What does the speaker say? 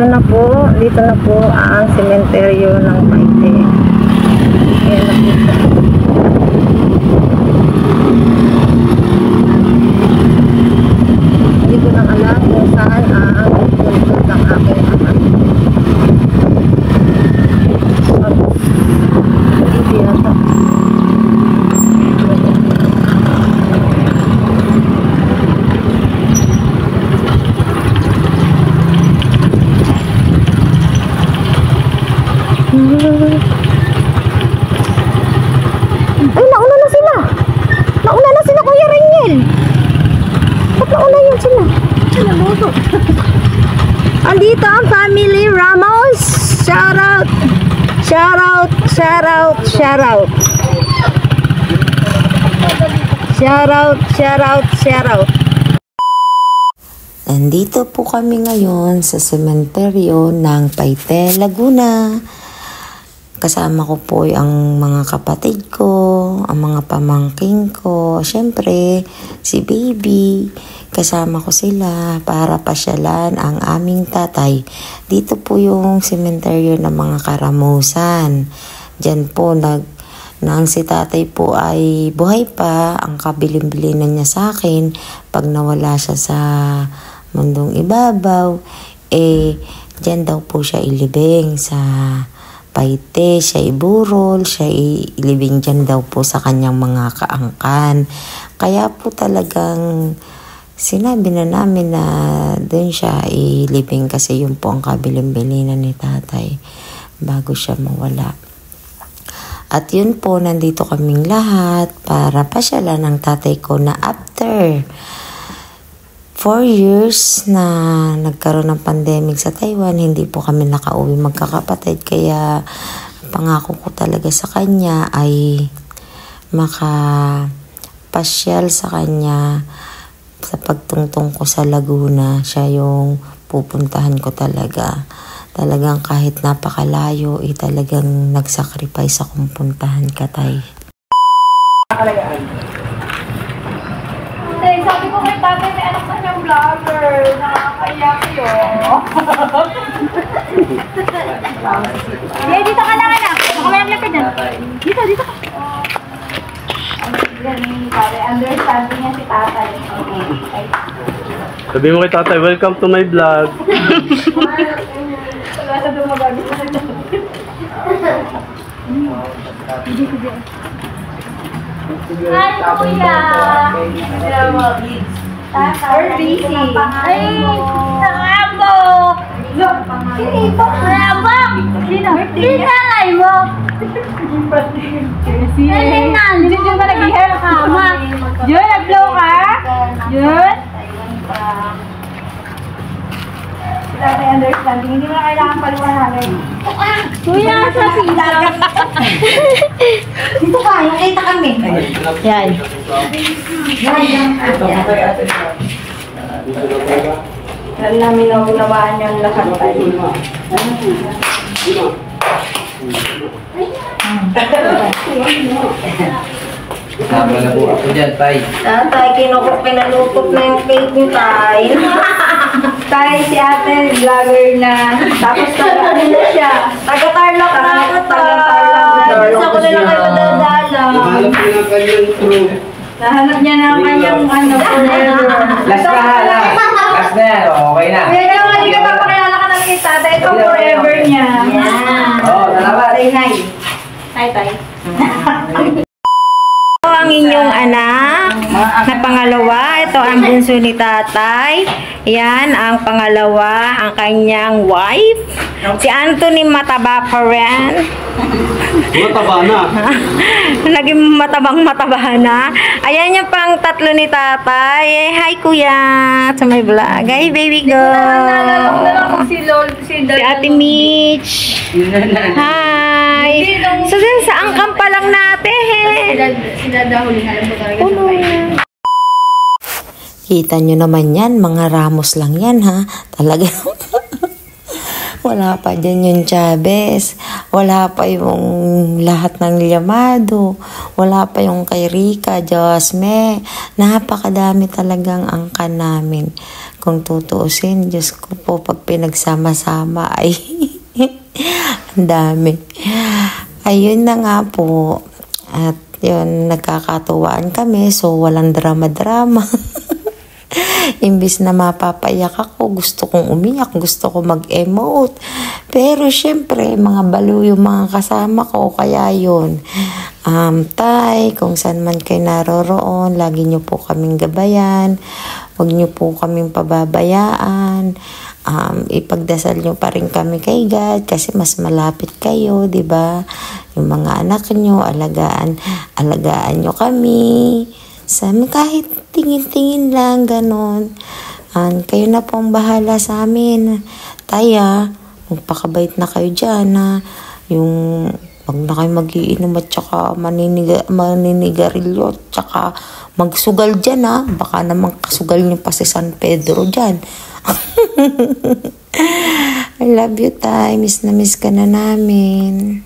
Dito na po ang sementeryo ng Paite. Ayan na po. Hindi ko lang alam kung saan ang puntot ng aking anak. Hindi yata. Ay, nauna na sila. Nauna na sila, Kuya Rangel. Ba't nauna yan sila? Andito ang family Ramos. Shout out. Shout out. Shout out. Shout out. Shout out. Shout out. Shout out. Nandito po kami ngayon sa sementeryo ng Paite, Laguna. Kasama ko po ang mga kapatid ko, ang mga pamangking ko. Siyempre, si baby. Kasama ko sila para pasyalan ang aming tatay. Dito po yung sementeryo ng mga Karamusan. Diyan po nang si tatay po ay buhay pa, ang kabilin-bilinan niya sa akin, pag nawala siya sa mundong ibabaw, diyan daw po siya ilibing sa Paite, siya iburol, siya ilibing dyan daw po sa kanyang mga kaangkan. Kaya po talagang sinabi na namin na doon siya ilibing kasi yun po ang kabilin-bilinan ni tatay bago siya mawala. At yun po, nandito kaming lahat para pasyalan ng tatay ko na after 4 years na nagkaroon ng pandemic sa Taiwan, hindi po kami nakauwi magkakapatid. Kaya pangako ko talaga sa kanya ay makapasyal sa kanya sa pagtungtong ko sa Laguna. Siya yung pupuntahan ko talaga. Talagang kahit napakalayo, talagang nagsacrifice akong puntahan ka, tay. Sabi ko kay tatay, may anak na siyang vlogger. Nakakayak yun. Dito ka lang, anak. Baka may anak ka dyan. Dito ka. Understanding niya si tatay. Sabi mo kay tatay, welcome to my vlog. Wala sa dumagagi sa kanya. Hi, kuya! We're busy. Ay, nakabok! Sinito? Nakabok! Sino? Sinalay mo! Nalingan! Hindi ba nag-hair ka, ma? Jun, nag-blow ka? Jun? Dati understanding, hindi mo na kailangan paliwanagin. Kuya, sa sila. Dito ka, nakita kami. Yan. Alam namin na unawaan niyang lahat tayo. Sama na po ako dyan, tay. Tatay, pinalukot na yung cake ni tay. Tayo si ate, vlogger na. Tapos taga-ano na siya. Taga-Tarlac na. Taga-Tarlac. Isa ko na lang kayo madadala. Nahanap ko ng kanyang true. Nahanap niya na ang kanyang forever. Last na, last na yan. Okay na. Kaya naman, hindi ka papakilala ka ng kita. Ito ang forever niya. Oo, talabat. Tay. Tay. Ang inyong anak na pangalawa, ito ang bunso ni tatay. Yan ang pangalawa, ang kanyang wife. Si Anthony mataba pa rin. Mataba na. Naging mataba na. Ayan yung pang tatlo ni tatay. Hi kuya, sa may vlog. Hi baby go. Si Ate Mitch. Hi. So saan kampa lang natin? Sila daw huling alam ko talaga. Puno yan. Kita nyo naman yan, mga Ramos lang yan ha. Talaga. Wala pa dyan yung Chavez. Wala pa yung lahat ng Llamado. Wala pa yung kay Rica, Josme. Napakadami talagang angkan namin. Kung tutuusin, Diyos ko po, pag pinagsama-sama ay ang dami. Ayun na nga po. At yun, nagkakatuwaan kami. So, walang drama-drama. Imbis na mapapayak ako, gusto kong umiyak, gusto ko mag-emote. Pero syempre, mga baliw yung mga kasama ko, kaya yun. Tay, kung saan man kayo naroroon, lagi nyo po kaming gabayan. Huwag nyo po kaming pababayaan. Ipagdasal nyo pa rin kami kay God kasi mas malapit kayo, di ba? Yung mga anak nyo, alagaan nyo kami. Sabi, kahit tingin-tingin lang, ganon. Kayo na pong bahala sa amin. Taya, magpakabait na kayo dyan, ha? Yung, wag na kayo magiinom at saka maninigarilyo at saka magsugal dyan, ha? Baka naman kasugal nyo pa si San Pedro dyan. I love you, Tay. Miss na miss ka na namin.